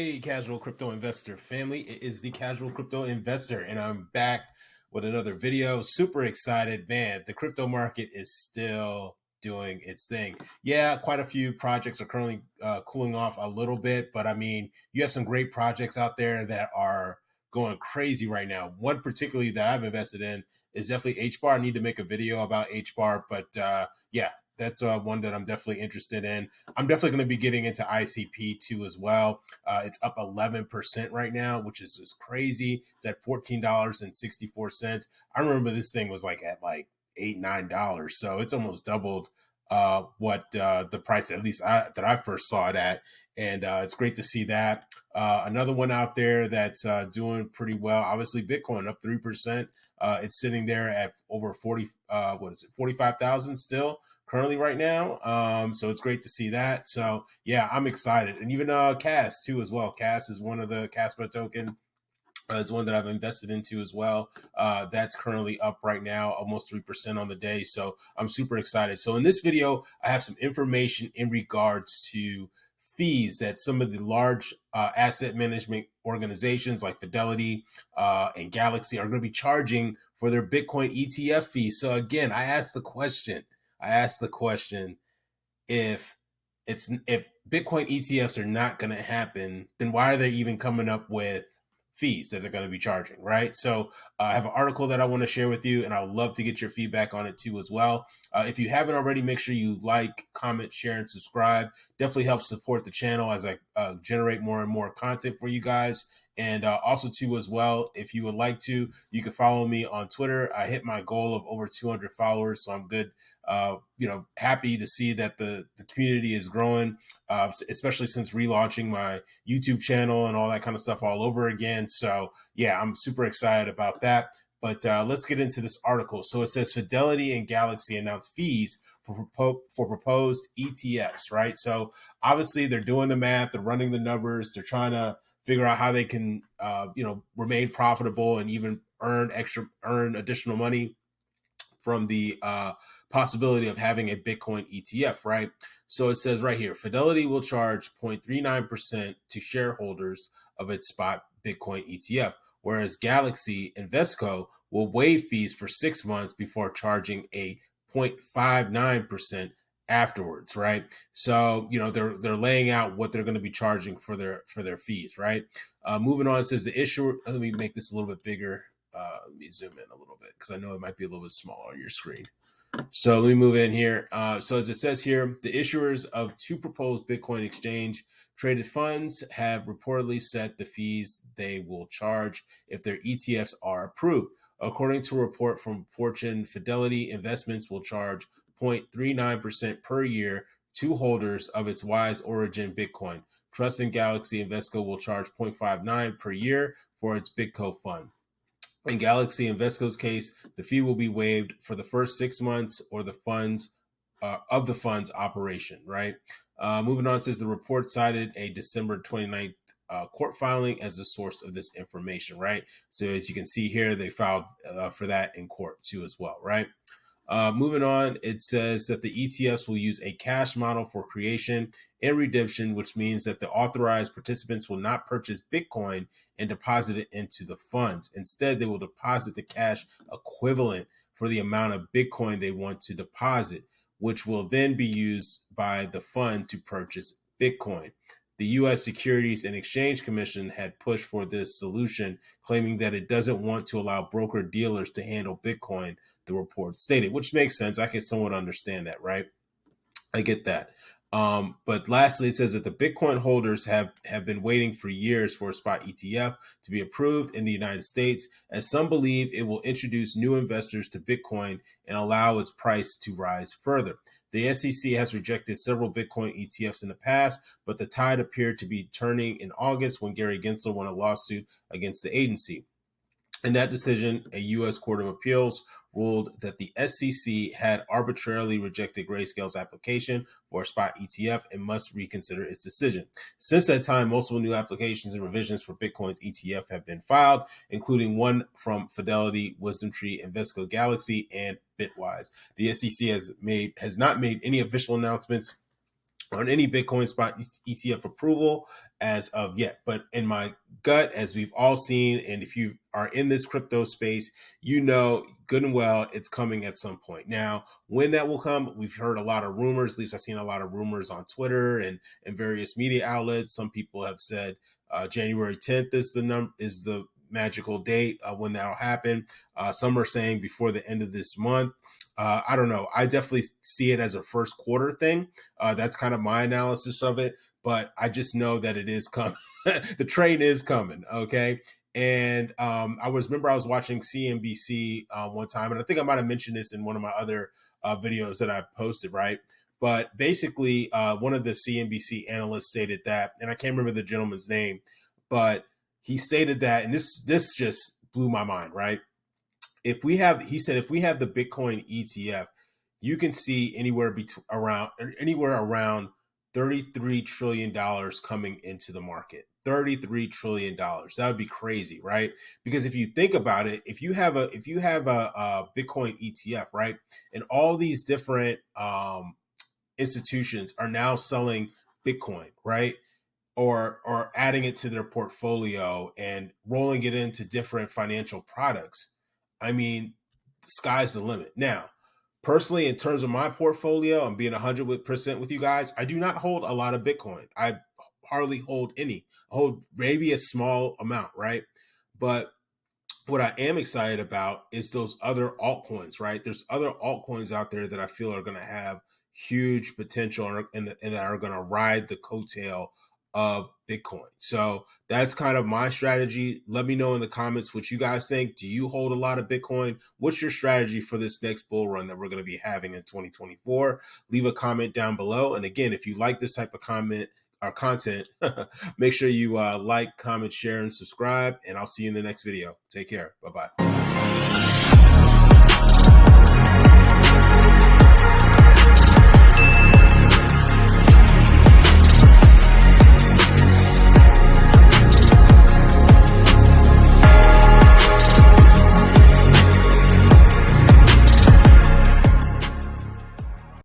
Hey, casual crypto investor family. It is the casual crypto investor, and I'm back with another video. Super excited, man. The crypto market is still doing its thing. Yeah, quite a few projects are currently cooling off a little bit, but I mean, you have some great projects out there that are going crazy right now. One particularly that I've invested in is definitely HBAR. I need to make a video about HBAR, but yeah, that's one that I'm definitely interested in. I'm definitely going to be getting into ICP too as well. It's up 11% right now, which is just crazy. It's at $14.64. I remember this thing was like at like $8, $9. So it's almost doubled what the price, at least that I first saw it at. And it's great to see that. Another one out there that's doing pretty well, obviously Bitcoin up 3%. It's sitting there at over 45,000 still currently right now. So it's great to see that. So yeah, I'm excited. And even CAS too as well. CAS is one of the Casper token. It's one that I've invested into as well. That's currently up right now, almost 3% on the day. So I'm super excited. So in this video, I have some information in regards to fees that some of the large asset management organizations like Fidelity and Galaxy are going to be charging for their Bitcoin ETF fees. So again, I asked the question, if Bitcoin ETFs are not going to happen, then why are they even coming up with fees that they're going to be charging, right? So I have an article that I want to share with you, and I would love to get your feedback on it too as well. If you haven't already, make sure you like, comment, share, and subscribe. Definitely helps support the channel as I generate more and more content for you guys. And also too as well, if you would like to, you can follow me on Twitter. I hit my goal of over 200 followers, so I'm good. Happy to see that the community is growing, especially since relaunching my YouTube channel and all that kind of stuff all over again. So yeah, I'm super excited about that. But let's get into this article. So it says Fidelity and Galaxy announced fees for proposed ETFs, right? So obviously they're doing the math, they're running the numbers, they're trying to figure out how they can, remain profitable and even earn additional money from the possibility of having a Bitcoin ETF, right? So it says right here, Fidelity will charge 0.39% to shareholders of its spot Bitcoin ETF, whereas Galaxy Investco will waive fees for 6 months before charging a 0.59% afterwards, right? So they're laying out what they're going to be charging for their fees, right? Moving on, it says the issuer. Let me make this a little bit bigger. Let me zoom in a little bit because I know it might be a little bit smaller on your screen. So let me move in here. So as it says here, the issuers of two proposed Bitcoin exchange traded funds have reportedly set the fees they will charge if their ETFs are approved. According to a report from Fortune, Fidelity Investments will charge 0.39% per year to holders of its Wise Origin Bitcoin. Trust in Galaxy Investco will charge 0.59 per year for its Bitco fund. In Galaxy Investco's case, the fee will be waived for the first 6 months or the fund's operation, right? Moving on, says the report cited a December 29th court filing as the source of this information, right? So as you can see here, they filed for that in court too as well, right? Moving on, it says that the ETFs will use a cash model for creation and redemption, which means that the authorized participants will not purchase Bitcoin and deposit it into the funds. Instead, they will deposit the cash equivalent for the amount of Bitcoin they want to deposit, which will then be used by the fund to purchase Bitcoin. The U.S. Securities and Exchange Commission had pushed for this solution, claiming that it doesn't want to allow broker dealers to handle Bitcoin, the report stated, which makes sense. I can somewhat understand that, right? I get that. But lastly, it says that the Bitcoin holders have been waiting for years for a spot ETF to be approved in the United States, as some believe it will introduce new investors to Bitcoin and allow its price to rise further. The SEC has rejected several Bitcoin ETFs in the past, but the tide appeared to be turning in August when Gary Gensler won a lawsuit against the agency. In that decision, a U.S. Court of Appeals ruled that the SEC had arbitrarily rejected Grayscale's application for a spot ETF and must reconsider its decision. Since that time, multiple new applications and revisions for Bitcoin's ETF have been filed, including one from Fidelity, WisdomTree, Invesco Galaxy, and Bitwise. The SEC has not made any official announcements on any Bitcoin spot ETF approval as of yet. But in my gut, as we've all seen, and if you are in this crypto space, you know good and well it's coming at some point. Now, when that will come, we've heard a lot of rumors. At least I've seen a lot of rumors on Twitter and various media outlets. Some people have said January 10th is the magical date when that'll happen. Some are saying before the end of this month. I don't know. I definitely see it as a first quarter thing. That's kind of my analysis of it, but I just know that it is coming. The train is coming. Okay. And I was watching CNBC one time, and I think I might have mentioned this in one of my other videos that I posted, right? But basically, one of the CNBC analysts stated that, and I can't remember the gentleman's name, but he stated that, and this just blew my mind, right? He said, if we have the Bitcoin ETF, you can see anywhere around $33 trillion coming into the market. $33 trillion. That would be crazy, right? Because if you think about it, if you have a Bitcoin ETF, right, and all these different institutions are now selling Bitcoin, right? Or adding it to their portfolio and rolling it into different financial products. I mean, the sky's the limit. Now, personally, in terms of my portfolio, I'm being 100% with you guys. I do not hold a lot of Bitcoin. I hardly hold any. I hold maybe a small amount, right? But what I am excited about is those other altcoins, right? There's other altcoins out there that I feel are going to have huge potential and are going to ride the coattail of Bitcoin. So that's kind of my strategy. Let me know in the comments what you guys think. Do you hold a lot of Bitcoin? What's your strategy for this next bull run that we're going to be having in 2024? Leave a comment down below. And again, if you like this type of comment or content, make sure you like, comment, share, and subscribe. And I'll see you in the next video. Take care. Bye-bye.